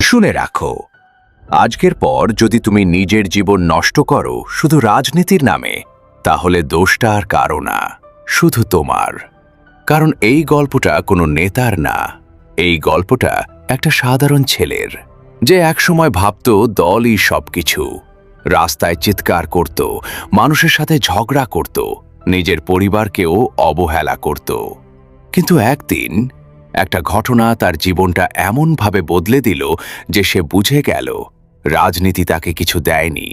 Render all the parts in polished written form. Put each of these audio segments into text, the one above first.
শুনে রাখো, আজকের পর যদি তুমি নিজের জীবন নষ্ট করো শুধু রাজনীতির নামে, তাহলে দোষটা আর কারো না, শুধু তোমার। কারণ এই গল্পটা কোনো নেতার না, এই গল্পটা একটা সাধারণ ছেলের, যে একসময় ভাবত দলই সবকিছু। রাস্তায় চিৎকার করত, মানুষের সাথে ঝগড়া করত, নিজের পরিবারকেও অবহেলা করত। কিন্তু একদিন একটা ঘটনা তার জীবনটা এমনভাবে বদলে দিল যে সে বুঝে গেল রাজনীতি তাকে কিছু দেয়নি,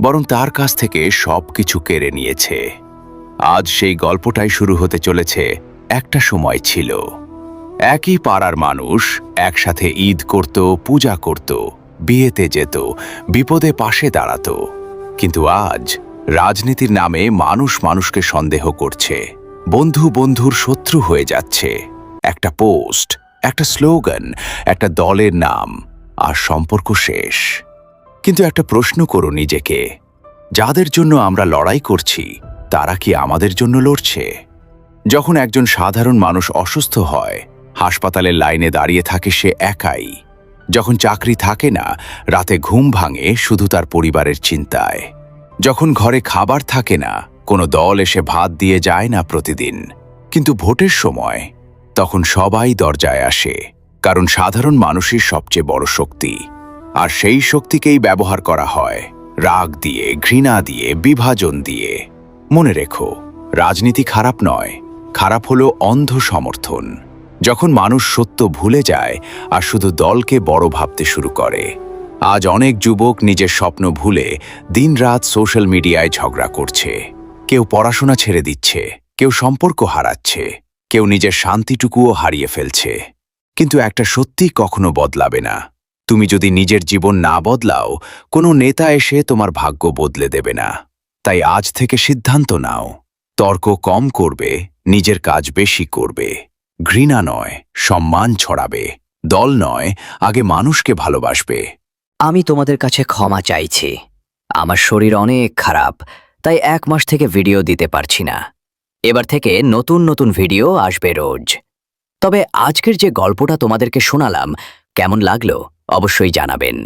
বরং তার কাছ থেকে সবকিছু কেড়ে নিয়েছে। আজ সেই গল্পটাই শুরু হতে চলেছে। একটা সময় ছিল, একই পাড়ার মানুষ একসাথে ঈদ করত, পূজা করত, বিয়েতে যেত, বিপদে পাশে দাঁড়াত। কিন্তু আজ রাজনীতির নামে মানুষ মানুষকে সন্দেহ করছে, বন্ধু বন্ধুর শত্রু হয়ে যাচ্ছে। একটা পোস্ট, একটা স্লোগান, একটা দলের নাম, আর সম্পর্ক শেষ। কিন্তু একটা প্রশ্ন করো নিজেকে, যাদের জন্য আমরা লড়াই করছি তারা কি আমাদের জন্য লড়ছে? যখন একজন সাধারণ মানুষ অসুস্থ হয়, হাসপাতালের লাইনে দাঁড়িয়ে থাকে সে একাই। যখন চাকরি থাকে না, রাতে ঘুম ভাঙে শুধু তার পরিবারের চিন্তায়। যখন ঘরে খাবার থাকে না, কোনো দল এসে ভাত দিয়ে যায় না প্রতিদিন। কিন্তু ভোটের সময় তখন সবাই দরজায় আসে, কারণ সাধারণ মানুষই সবচেয়ে বড় শক্তি। আর সেই শক্তিকেই ব্যবহার করা হয় রাগ দিয়ে, ঘৃণা দিয়ে, বিভাজন দিয়ে। মনে রেখো, রাজনীতি খারাপ নয়, খারাপ হলো অন্ধ সমর্থন। যখন মানুষ সত্য ভুলে যায় আর শুধু দলকে বড় ভাবতে শুরু করে। আজ অনেক যুবক নিজের স্বপ্ন ভুলে দিনরাত সোশ্যাল মিডিয়ায় ঝগড়া করছে। কেউ পড়াশোনা ছেড়ে দিচ্ছে, কেউ সম্পর্ক হারাচ্ছে, কেউ নিজের শান্তিটুকুও হারিয়ে ফেলছে। কিন্তু একটা সত্যি কখনো বদলাবে না, তুমি যদি নিজের জীবন না বদলাও, কোনো নেতা এসে তোমার ভাগ্য বদলে দেবে না। তাই আজ থেকে সিদ্ধান্ত নাও, তর্ক কম করবে, নিজের কাজ বেশি করবে। ঘৃণা নয়, সম্মান ছড়াবে। দল নয়, আগে মানুষকে ভালোবাসবে। আমি তোমাদের কাছে ক্ষমা চাইছি। আমার শরীর অনেক খারাপ, তাই 1 মাস থেকে ভিডিও দিতে পারছি না। এবার থেকে নতুন নতুন ভিডিও আসবে রোজ। তবে আজকের যে গল্পটা তোমাদেরকে শোনালাম, কেমন লাগলো অবশ্যই জানাবেন।